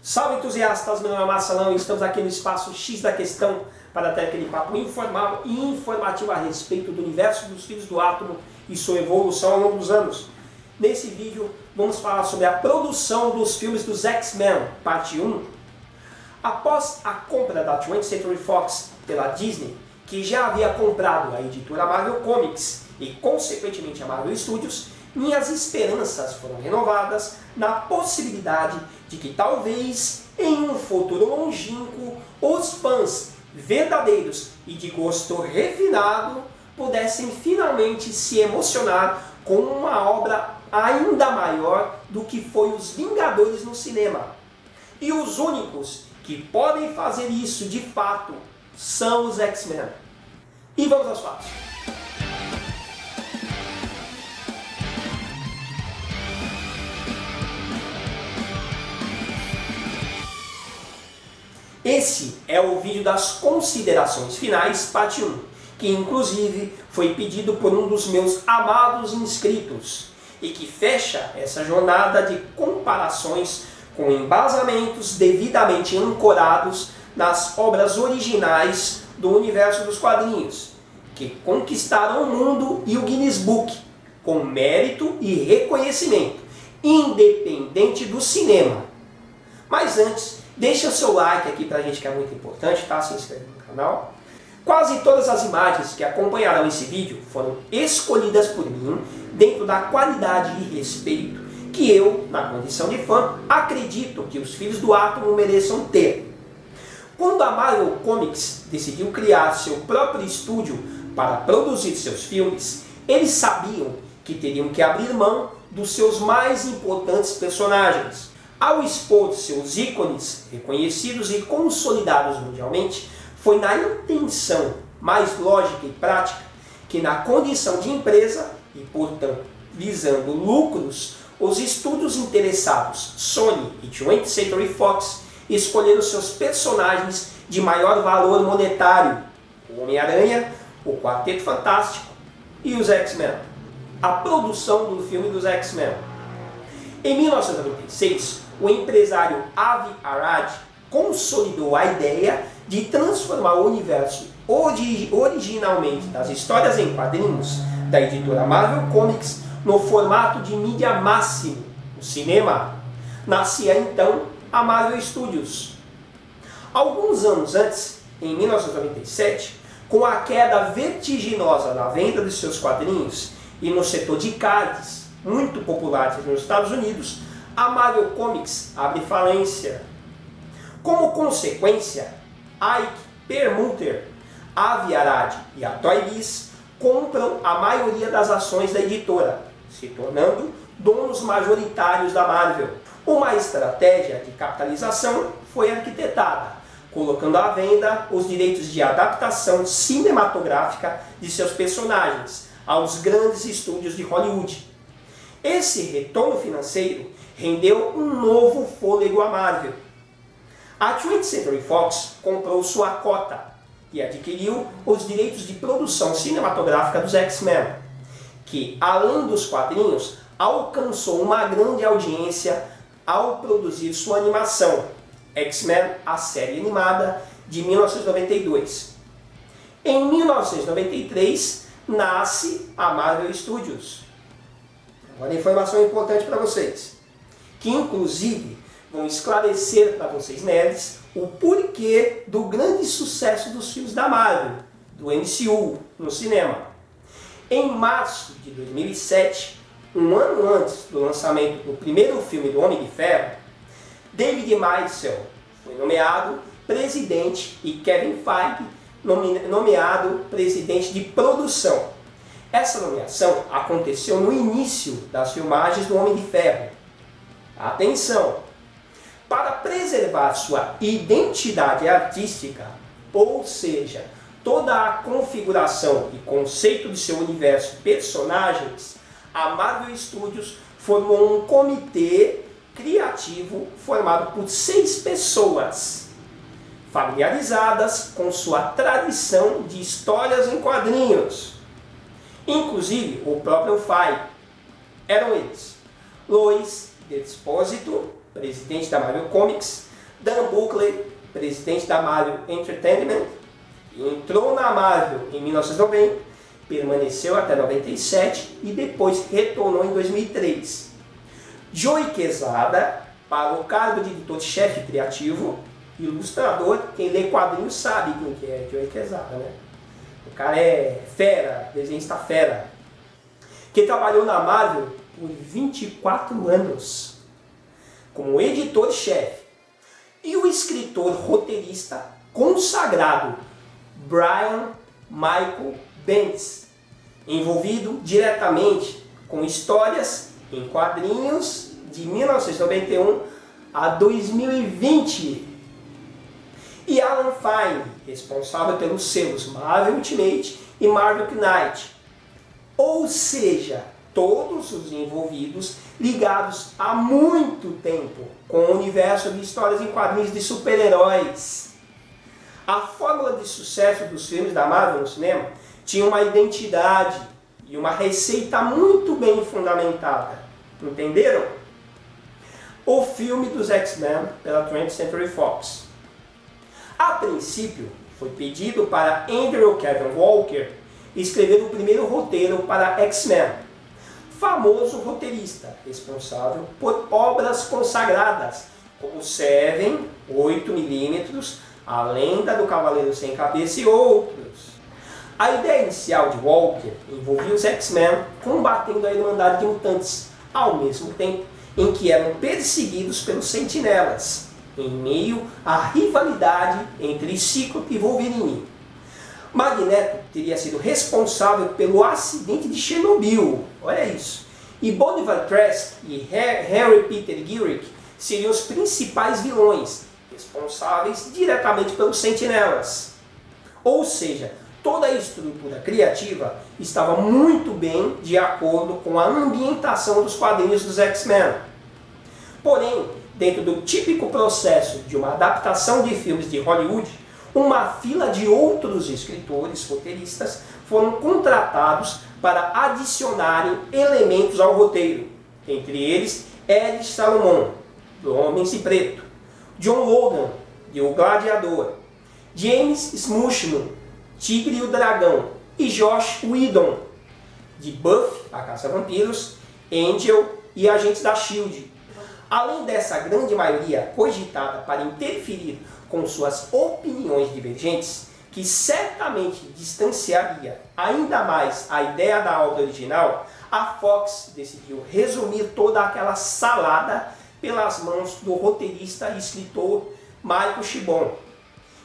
Salve entusiastas, meu nome é Marcelão e estamos aqui no espaço X da questão para ter aquele papo informal e informativo a respeito do universo dos filhos do átomo e sua evolução ao longo dos anos. Nesse vídeo vamos falar sobre a produção dos filmes dos X-Men, parte 1. Após a compra da 20th Century Fox pela Disney, que já havia comprado a editora Marvel Comics e consequentemente a Marvel Studios, minhas esperanças foram renovadas na possibilidade de que talvez em um futuro longínquo os fãs verdadeiros e de gosto refinado pudessem finalmente se emocionar com uma obra ainda maior do que foi Os Vingadores no cinema. E os únicos que podem fazer isso de fato são os X-Men. E vamos aos fatos. Esse é o vídeo das considerações finais, parte 1, que inclusive foi pedido por um dos meus amados inscritos e que fecha essa jornada de comparações com embasamentos devidamente ancorados nas obras originais do universo dos quadrinhos, que conquistaram o mundo e o Guinness Book, com mérito e reconhecimento, independente do cinema. Mas antes, deixa o seu like aqui pra gente, que é muito importante, tá? Se inscreve no canal. Quase todas as imagens que acompanharão esse vídeo foram escolhidas por mim dentro da qualidade e respeito que eu, na condição de fã, acredito que os filhos do átomo mereçam ter. Quando a Marvel Comics decidiu criar seu próprio estúdio para produzir seus filmes, eles sabiam que teriam que abrir mão dos seus mais importantes personagens. Ao expor seus ícones reconhecidos e consolidados mundialmente, foi na intenção mais lógica e prática que, na condição de empresa e, portanto, visando lucros, os estúdios interessados, Sony e 20th Century Fox, escolheram seus personagens de maior valor monetário, o Homem-Aranha, o Quarteto Fantástico e os X-Men. A produção do filme dos X-Men. Em 1996, o empresário Avi Arad consolidou a ideia de transformar o universo originalmente das histórias em quadrinhos da editora Marvel Comics no formato de mídia máximo, o cinema. Nascia então a Marvel Studios. Alguns anos antes, em 1997, com a queda vertiginosa na venda de seus quadrinhos e no setor de cards, muito populares nos Estados Unidos, a Marvel Comics abre falência. Como consequência, Ike Perlmutter, Avi Arad e a Toy Biz compram a maioria das ações da editora, se tornando donos majoritários da Marvel. Uma estratégia de capitalização foi arquitetada, colocando à venda os direitos de adaptação cinematográfica de seus personagens aos grandes estúdios de Hollywood. Esse retorno financeiro rendeu um novo fôlego à Marvel. A 20th Century Fox comprou sua cota e adquiriu os direitos de produção cinematográfica dos X-Men, que, além dos quadrinhos, alcançou uma grande audiência ao produzir sua animação, X-Men, a série animada, de 1992. Em 1993, nasce a Marvel Studios. Agora, informação importante para vocês, que inclusive vão esclarecer para vocês nerds o porquê do grande sucesso dos filmes da Marvel, do MCU, no cinema. Em março de 2007, um ano antes do lançamento do primeiro filme do Homem de Ferro, David Maisel foi nomeado presidente e Kevin Feige nomeado presidente de produção. Essa nomeação aconteceu no início das filmagens do Homem de Ferro. Atenção! Para preservar sua identidade artística, ou seja, toda a configuração e conceito de seu universo e personagens, a Marvel Studios formou um comitê criativo formado por 6 pessoas, familiarizadas com sua tradição de histórias em quadrinhos. Inclusive o próprio Feige. Eram eles: Lois D'Esposito, presidente da Marvel Comics, Dan Buckley, presidente da Marvel Entertainment, entrou na Marvel em 1990, permaneceu até 97 e depois retornou em 2003. Joey Quesada, para o cargo de editor-chefe criativo, ilustrador. Quem lê quadrinhos sabe quem que é Joey Quesada, né? O cara é fera, desenhista fera, que trabalhou na Marvel por 24 anos como editor-chefe. E o escritor roteirista consagrado Brian Michael Bendis, envolvido diretamente com histórias em quadrinhos de 1991 a 2020. E Alan Fine, responsável pelos selos Marvel Ultimate e Marvel Knight. Ou seja, todos os envolvidos ligados há muito tempo com o universo de histórias em quadrinhos de super-heróis. A fórmula de sucesso dos filmes da Marvel no cinema tinha uma identidade e uma receita muito bem fundamentada. Entenderam? O filme dos X-Men pela 20th Century Fox. A princípio, foi pedido para Andrew Kevin Walker escrever o primeiro roteiro para X-Men. Famoso roteirista, responsável por obras consagradas, como Seven, 8mm, A Lenda do Cavaleiro Sem Cabeça e outros. A ideia inicial de Walker envolvia os X-Men combatendo a Irmandade de Mutantes, ao mesmo tempo em que eram perseguidos pelos Sentinelas, em meio à rivalidade entre Cíclope e Wolverine. Magneto teria sido responsável pelo acidente de Chernobyl, olha isso. E Bolivar Trask e Harry Peter Gilrick seriam os principais vilões, responsáveis diretamente pelos Sentinelas. Ou seja, toda a estrutura criativa estava muito bem de acordo com a ambientação dos quadrinhos dos X-Men. Porém, dentro do típico processo de uma adaptação de filmes de Hollywood, uma fila de outros escritores, roteiristas, foram contratados para adicionarem elementos ao roteiro. Entre eles, Ed Salomon, do Homens de Preto, John Logan, de O Gladiador, James Schwartzman, Tigre e o Dragão, e Joss Whedon, de Buffy, a Caça-Vampiros, Angel e Agentes da S.H.I.E.L.D. Além dessa grande maioria cogitada para interferir com suas opiniões divergentes, que certamente distanciaria ainda mais a ideia da obra original, a Fox decidiu resumir toda aquela salada pelas mãos do roteirista e escritor Michael Chabon,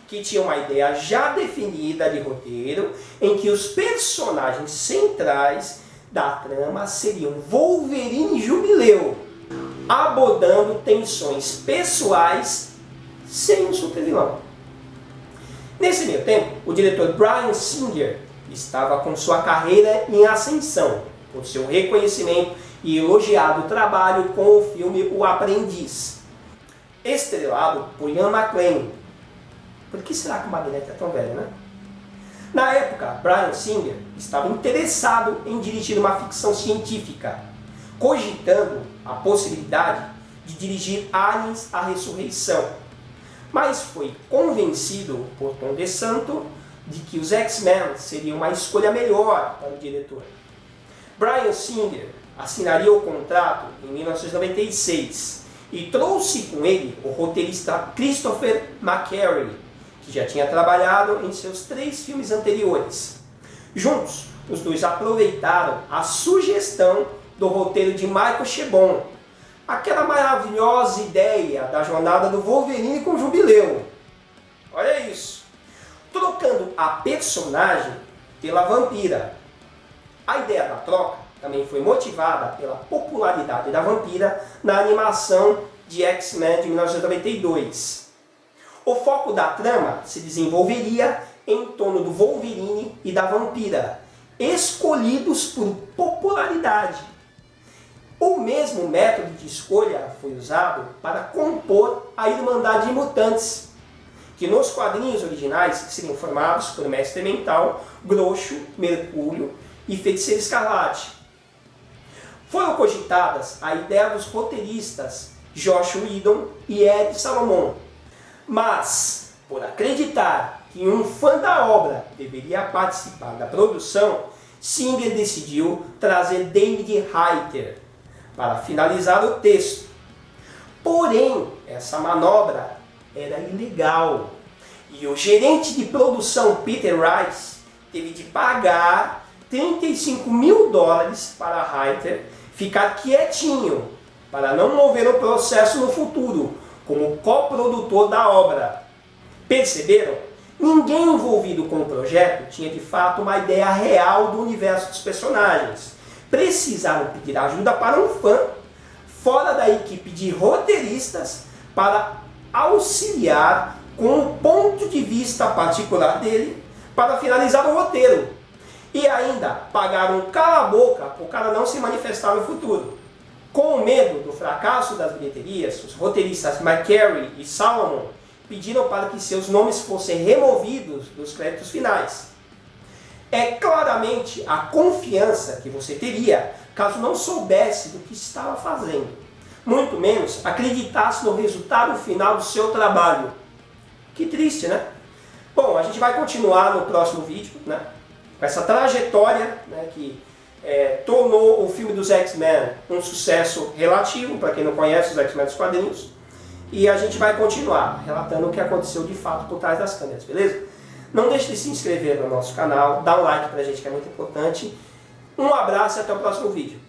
que tinha uma ideia já definida de roteiro, em que os personagens centrais da trama seriam Wolverine e Jubileu, abordando tensões pessoais sem um supervilão. Nesse meio tempo, o diretor Bryan Singer estava com sua carreira em ascensão, por seu reconhecimento e elogiado trabalho com o filme O Aprendiz, estrelado por Ian McKellen. Por que será que o Magneto é tão velho, né? Na época, Bryan Singer estava interessado em dirigir uma ficção científica, cogitando a possibilidade de dirigir Aliens: A Ressurreição, mas foi convencido por Tom DeSanto de que os X-Men seriam uma escolha melhor para o diretor. Bryan Singer assinaria o contrato em 1996 e trouxe com ele o roteirista Christopher McQuarrie, que já tinha trabalhado em seus 3 filmes anteriores. Juntos, os dois aproveitaram a sugestão do roteiro de Michael Chabon, aquela maravilhosa ideia da jornada do Wolverine com Jubileu. Olha isso! Trocando a personagem pela vampira. A ideia da troca também foi motivada pela popularidade da vampira na animação de X-Men de 1992. O foco da trama se desenvolveria em torno do Wolverine e da vampira, escolhidos por popularidade. O mesmo método de escolha foi usado para compor a Irmandade de Mutantes, que nos quadrinhos originais seriam formados por Mestre Mental, Groucho, Mercúrio e Feiticeiro Escarlate. Foram cogitadas a ideia dos roteiristas Joss Whedon e Ed Salomon, Mas, por acreditar que um fã da obra deveria participar da produção, Singer decidiu trazer David Hayter para finalizar o texto. Porém, essa manobra era ilegal e o gerente de produção Peter Rice teve de pagar $35 mil para Hayter ficar quietinho para não mover o processo no futuro como coprodutor da obra. Perceberam? Ninguém envolvido com o projeto tinha de fato uma ideia real do universo dos personagens. Precisaram pedir ajuda para um fã, fora da equipe de roteiristas, para auxiliar com o ponto de vista particular dele para finalizar o roteiro. E ainda pagaram um cala-boca para o cara não se manifestar no futuro. Com o medo do fracasso das bilheterias, os roteiristas McCary e Salomon pediram para que seus nomes fossem removidos dos créditos finais. É claramente a confiança que você teria caso não soubesse do que estava fazendo, muito menos acreditasse no resultado final do seu trabalho. Que triste, né? Bom, a gente vai continuar no próximo vídeo, né, com essa trajetória, né, que tornou o filme dos X-Men um sucesso relativo, para quem não conhece os X-Men dos quadrinhos. E a gente vai continuar relatando o que aconteceu de fato por trás das câmeras, beleza? Não deixe de se inscrever no nosso canal, dá um like pra gente que é muito importante. Um abraço e até o próximo vídeo.